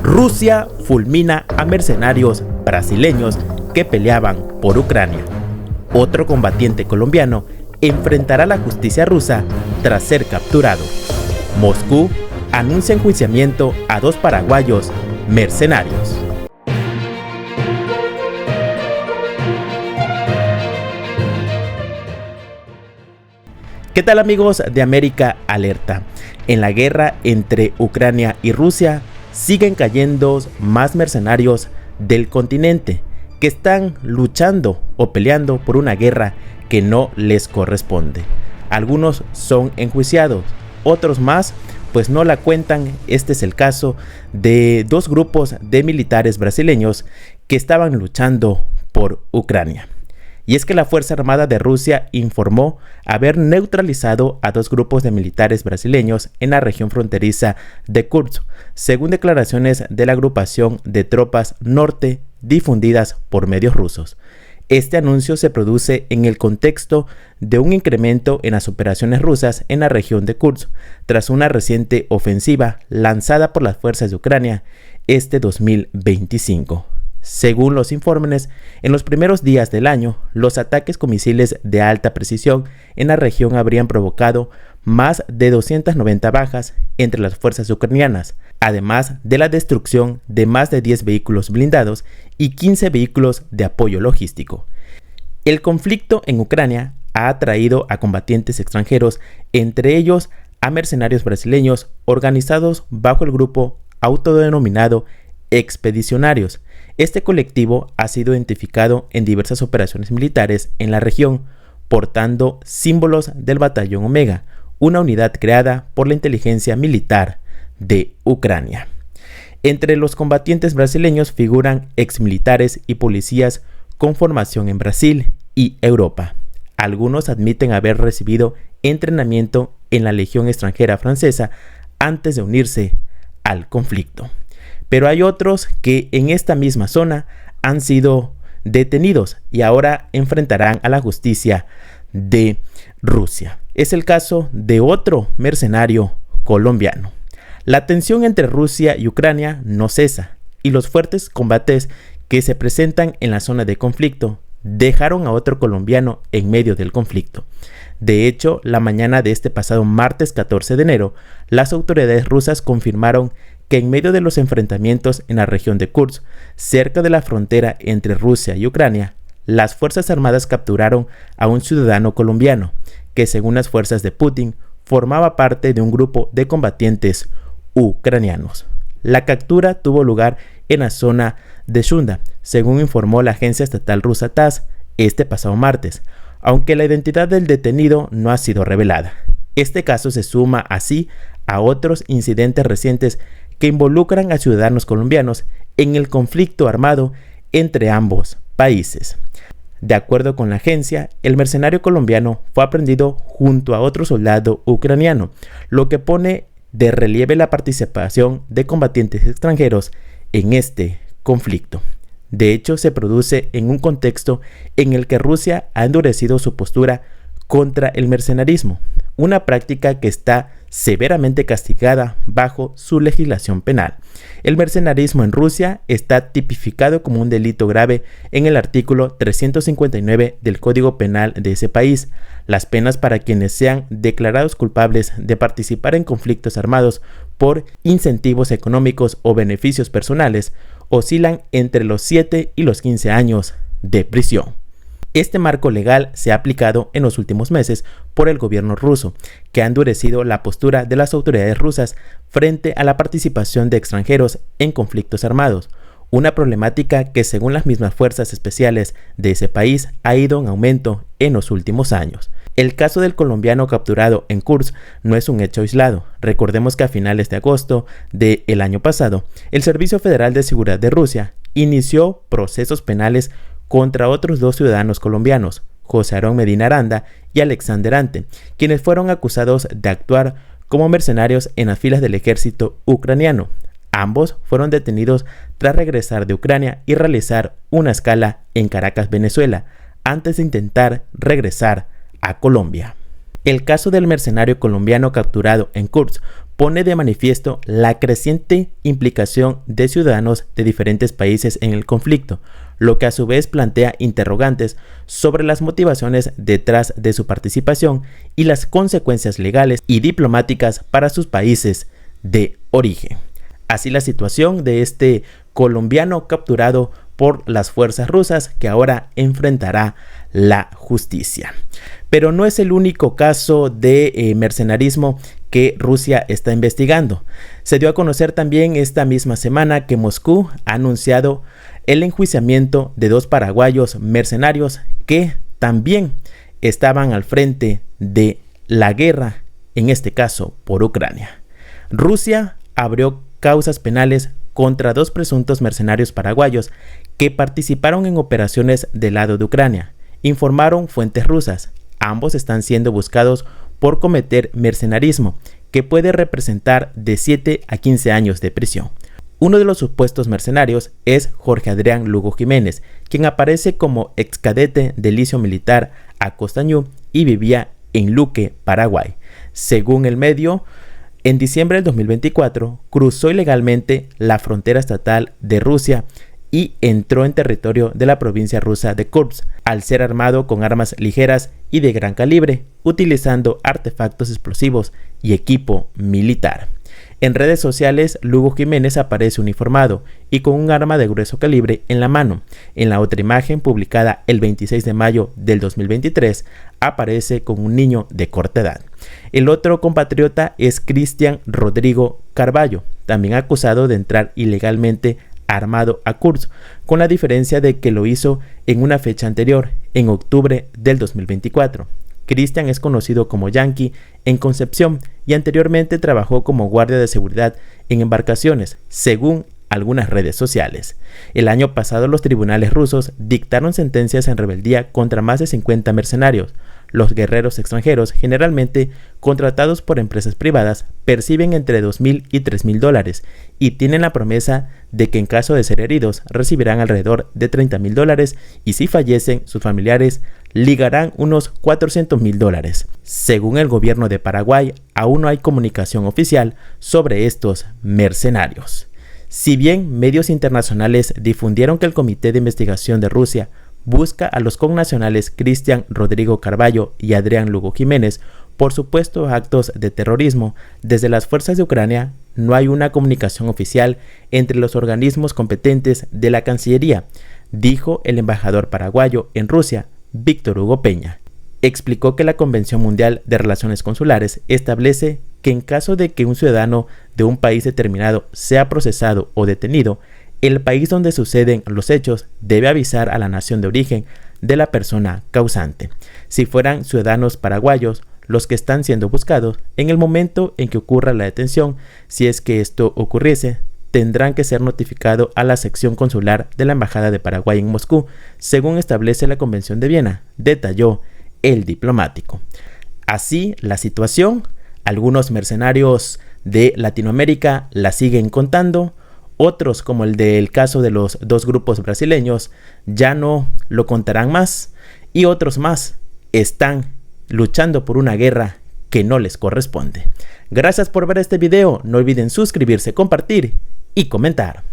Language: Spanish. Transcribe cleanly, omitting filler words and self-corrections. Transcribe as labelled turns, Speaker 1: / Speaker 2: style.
Speaker 1: Rusia fulmina a mercenarios brasileños que peleaban por Ucrania. Otro combatiente colombiano enfrentará la justicia rusa tras ser capturado. Moscú anuncia enjuiciamiento a 2 paraguayos mercenarios. ¿Qué tal, amigos de América Alerta? En la guerra entre Ucrania y Rusia siguen cayendo más mercenarios del continente que están luchando o peleando por una guerra que no les corresponde. Algunos son enjuiciados, otros más pues no la cuentan. Este es el caso de 2 grupos de militares brasileños que estaban luchando por Ucrania. Y es que la Fuerza Armada de Rusia informó haber neutralizado a 2 grupos de militares brasileños en la región fronteriza de Kursk, según declaraciones de la agrupación de tropas norte difundidas por medios rusos. Este anuncio se produce en el contexto de un incremento en las operaciones rusas en la región de Kursk, tras una reciente ofensiva lanzada por las fuerzas de Ucrania este 2025. Según los informes, en los primeros días del año, los ataques con misiles de alta precisión en la región habrían provocado más de 290 bajas entre las fuerzas ucranianas, además de la destrucción de más de 10 vehículos blindados y 15 vehículos de apoyo logístico. El conflicto en Ucrania ha atraído a combatientes extranjeros, entre ellos a mercenarios brasileños organizados bajo el grupo autodenominado Expedicionarios. Este colectivo ha sido identificado en diversas operaciones militares en la región, portando símbolos del Batallón Omega, una unidad creada por la inteligencia militar de Ucrania. Entre los combatientes brasileños figuran exmilitares y policías con formación en Brasil y Europa. Algunos admiten haber recibido entrenamiento en la Legión extranjera francesa antes de unirse al conflicto. Pero hay otros que en esta misma zona han sido detenidos y ahora enfrentarán a la justicia de Rusia. Es el caso de otro mercenario colombiano. La tensión entre Rusia y Ucrania no cesa, y los fuertes combates que se presentan en la zona de conflicto dejaron a otro colombiano en medio del conflicto. De hecho, la mañana de este pasado martes 14 de enero, las autoridades rusas confirmaron que en medio de los enfrentamientos en la región de Kursk, cerca de la frontera entre Rusia y Ucrania, las Fuerzas Armadas capturaron a un ciudadano colombiano, que según las fuerzas de Putin, formaba parte de un grupo de combatientes ucranianos. La captura tuvo lugar en la zona de Shunda, según informó la agencia estatal rusa TASS este pasado martes, aunque la identidad del detenido no ha sido revelada. Este caso se suma así a otros incidentes recientes que involucran a ciudadanos colombianos en el conflicto armado entre ambos países. De acuerdo con la agencia, el mercenario colombiano fue aprehendido junto a otro soldado ucraniano, lo que pone de relieve la participación de combatientes extranjeros en este conflicto. De hecho, se produce en un contexto en el que Rusia ha endurecido su postura contra el mercenarismo, una práctica que está severamente castigada bajo su legislación penal. El mercenarismo en Rusia está tipificado como un delito grave en el artículo 359 del Código Penal de ese país. Las penas para quienes sean declarados culpables de participar en conflictos armados por incentivos económicos o beneficios personales oscilan entre los 7 y los 15 años de prisión. Este marco legal se ha aplicado en los últimos meses por el gobierno ruso, que ha endurecido la postura de las autoridades rusas frente a la participación de extranjeros en conflictos armados, una problemática que según las mismas fuerzas especiales de ese país ha ido en aumento en los últimos años. El caso del colombiano capturado en Kursk no es un hecho aislado. Recordemos que a finales de agosto del año pasado, el Servicio Federal de Seguridad de Rusia inició procesos penales contra otros 2 ciudadanos colombianos, José Aarón Medina Aranda y Alexander Ante, quienes fueron acusados de actuar como mercenarios en las filas del ejército ucraniano. Ambos fueron detenidos tras regresar de Ucrania y realizar una escala en Caracas, Venezuela, antes de intentar regresar a Colombia. El caso del mercenario colombiano capturado en Kursk pone de manifiesto la creciente implicación de ciudadanos de diferentes países en el conflicto, lo que a su vez plantea interrogantes sobre las motivaciones detrás de su participación y las consecuencias legales y diplomáticas para sus países de origen. Así la situación de este colombiano capturado por las fuerzas rusas, que ahora enfrentará la justicia. Pero no es el único caso de mercenarismo que Rusia está investigando. Se dio a conocer también esta misma semana que Moscú ha anunciado el enjuiciamiento de 2 paraguayos mercenarios que también estaban al frente de la guerra, en este caso por Ucrania. Rusia abrió causas penales contra 2 presuntos mercenarios paraguayos que participaron en operaciones del lado de Ucrania, informaron fuentes rusas. Ambos están siendo buscados por cometer mercenarismo, que puede representar de 7 a 15 años de prisión. Uno de los supuestos mercenarios es Jorge Adrián Lugo Jiménez, quien aparece como excadete del liceo militar Acostañú y vivía en Luque, Paraguay. Según el medio, en diciembre del 2024 cruzó ilegalmente la frontera estatal de Rusia y entró en territorio de la provincia rusa de Kursk, al ser armado con armas ligeras y de gran calibre, utilizando artefactos explosivos y equipo militar. En redes sociales, Lugo Jiménez aparece uniformado y con un arma de grueso calibre en la mano. En la otra imagen, publicada el 26 de mayo del 2023, aparece con un niño de corta edad. El otro compatriota es Cristian Rodrigo Carballo, también acusado de entrar ilegalmente armado a Kursk, con la diferencia de que lo hizo en una fecha anterior, en octubre del 2024. Cristian es conocido como Yankee en Concepción y anteriormente trabajó como guardia de seguridad en embarcaciones, según algunas redes sociales. El año pasado los tribunales rusos dictaron sentencias en rebeldía contra más de 50 mercenarios. Los guerreros extranjeros, generalmente contratados por empresas privadas, perciben entre $2,000 y $3,000 y tienen la promesa de que en caso de ser heridos recibirán alrededor de $30,000 y si fallecen sus familiares ligarán unos $400,000. Según el gobierno de Paraguay, aún no hay comunicación oficial sobre estos mercenarios. Si bien medios internacionales difundieron que el Comité de Investigación de Rusia busca a los connacionales Cristian Rodrigo Carballo y Adrián Lugo Jiménez por supuestos actos de terrorismo, desde las fuerzas de Ucrania no hay una comunicación oficial entre los organismos competentes de la Cancillería, dijo el embajador paraguayo en Rusia, Víctor Hugo Peña. Explicó que la Convención Mundial de Relaciones Consulares establece que en caso de que un ciudadano de un país determinado sea procesado o detenido, el país donde suceden los hechos debe avisar a la nación de origen de la persona causante. Si fueran ciudadanos paraguayos los que están siendo buscados, en el momento en que ocurra la detención, si es que esto ocurriese, tendrán que ser notificados a la sección consular de la Embajada de Paraguay en Moscú, según establece la Convención de Viena, detalló el diplomático. Así la situación, algunos mercenarios de Latinoamérica la siguen contando, otros, como el del caso de los 2 grupos brasileños, ya no lo contarán más, y otros más están luchando por una guerra que no les corresponde. Gracias por ver este video, no olviden suscribirse, compartir y comentar.